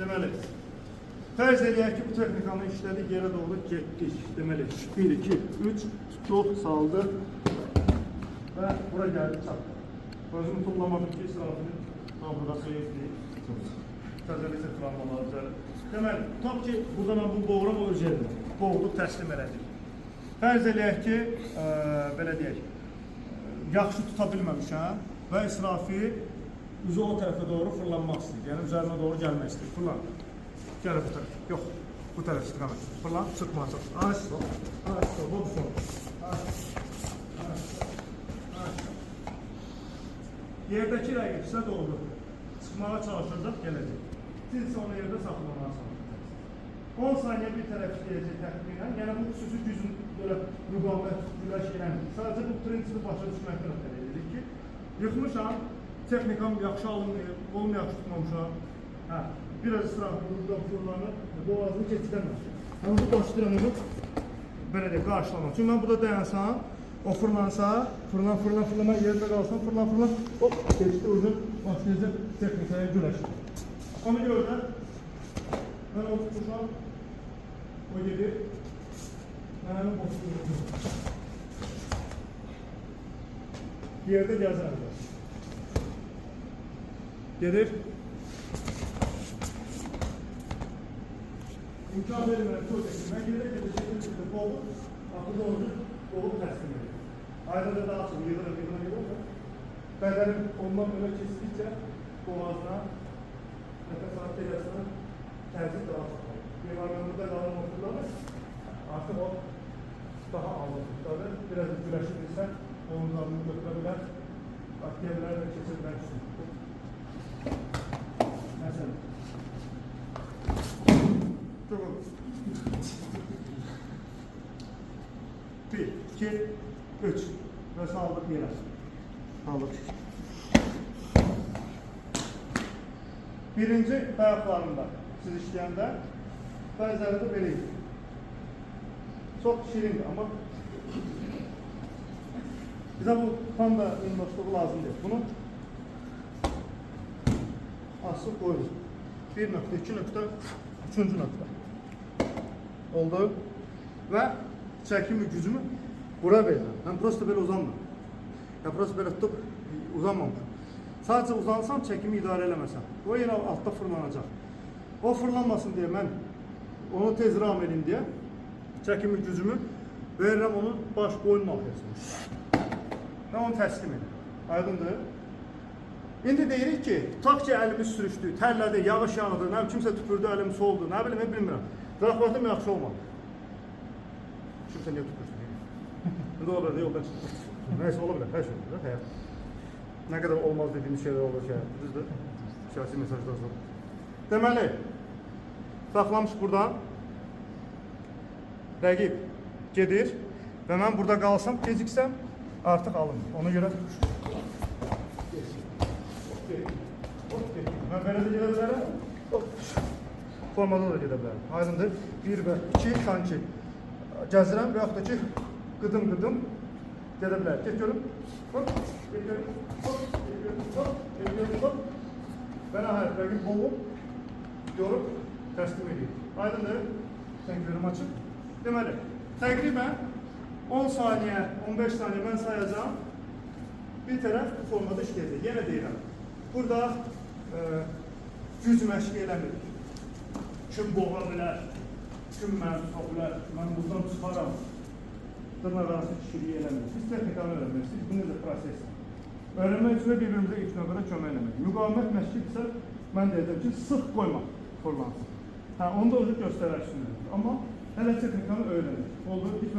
Deməli, fərz eləyək ki, bu texnikanı işlədik, yerə doğru getdik. Deməli, 1, 2, 3, tutduq, saldıq və bura gəldik, çatdıq. Özümü tullamadım ki, israfını burada seyirdik. Təzəliklə travmalar üzəlir. Deməli, tutaq ki, burada mən bu boğuram o öz yerində. Boğuluq, təslim elədik. Fərz eləyək ki, belə deyək, yaxşı tuta bilməmişəm və israfi üzü o tərəfə doğru fırlanmaq istəyir. Yəni, üzərinə doğru gəlmək istəyir. Fırlan. Gəlir bu tərəf. Yox, bu tərəf istiqamət. Fırlan, çıxma, çıx. Aç, aç, bu son. Aç, aç, aç. Yerdəki rəqib sizə doğru çıxmağa çalışacaq, gələcək. Siz isə onu yerdə saxlamağa çalışacaqsınız. 10 saniyə bir tərəf işləyəcək təxminən. Yəni, bu xüsusi gücün belə müqavimət, güləş eləmir. Sadəcə bu prinsipi başa düşməkdən ötürü edirik ki, yıxmışam, texnikam yaxşı alınmayıb, qolum yaxşı tutmamışam. Biraz ısrar buradan fırlanır, boğazını keçirəməm. Amma bu başlayıram onu, belə deyək, qarşılamam. Çünki mən burada dayansam, o fırlansa, fırlan, yerində qalsam, fırlan, hop, keçdi, uzun, başlayacaq texnikaya güləşir. Onu görürlər, mən o tutmuşam, o gedir, mən həmin boşluğu yerdə gəzərəm. Gedir. İmkan verilmez, çok eski. Ben gelirken de şekilde boğulup, akıllı olacak, boğulup teslim ediyor. Ayrıca daha sonra yıldır. Bedenim ondan böyle kesildikçe boğazına, nefes altta yasına tercih daha sonra. Bir varlığımızda kalan okulları artık o daha ağırlıkları. Biraz güreşirse omuzlarını götürebilir, aktiyebilir ve kesebilir. Mesela. Çok olur. 1, 2, 3 ve saldık yere. Saldık. Birinci ayaklarında siz işləyəndə bəziləri də belə idi. Çox şirindir, amma bizə bu panda minnoşluğu lazım deyil. Bunu asıl qoyuruz. 1 nöqtə, 2 nöqtə, 3-cü nöqtə. Oldu. Və çəkimi gücümü bura verirəm. Mən prosto belə uzanmam. Ya prosto belə tutub uzanmamışım. Sadəcə uzansam, çəkimi idarə eləməsəm. O yenə altda fırlanacaq. O fırlanmasın deyə mən onu tez ram edeyim deyə çəkimi gücümü verirəm onun baş boyun nahiyasına. Və onu təslim edim. Aydındır. İndi deyirik ki, tutaq ki, əlimiz sürüşdü, tərlədi, yağış yağdı, nə kimsə tüpürdü, əlim soldu, nə bilim, bilmirəm. Zarafatım yaxşı olmadı. Kimsə niyə tüpürsün? İndi ola bilər, yoldan çıxdı. Nəysə, ola bilər, hər şey olur, həyat. Nə qədər olmaz dediyimiz şeylər olur ki, düzdür. Siyasi mesajlar sonra. Deməli, saxlamış buradan, rəqib gedir və mən burada qalsam, geciksəm, artıq alınır. Ona görə mən belə də gedə bilərəm, formada da gedə bilərəm. Aydındır, 1 və 2 sanki gəzirəm və yaxud da ki, qıdım gedə bilərəm. Get görüm, hop, get görüm, hop, get görüm, hop, get görüm, hop. Və nəhayət, rəqib boğub, görüb, təslim edir. Aydındır, sən görüm açıq. Deməli, təqribən 10 saniyə, 15 saniyə mən sayacağım, bir tərəf bu formada işləyəcək. Yenə deyirəm, burada güc məşqi eləmirik. Kim boğa bilər, kim mən tuta bilər, mən buradan çıxaram, dırnaq arası kişiliyi eləmirik. Biz texnikanı öyrənmirik, biz bunu da prosesdir. Öyrənmək üçün bir-birimizə ilk növbədə kömək eləmək. Müqavimət məşqi isə mən deyəcəm ki, sıx qoymaq fırlansın. Onu da özü göstərər üstündə. Amma hələ texnikanı öyrənir. Oldu,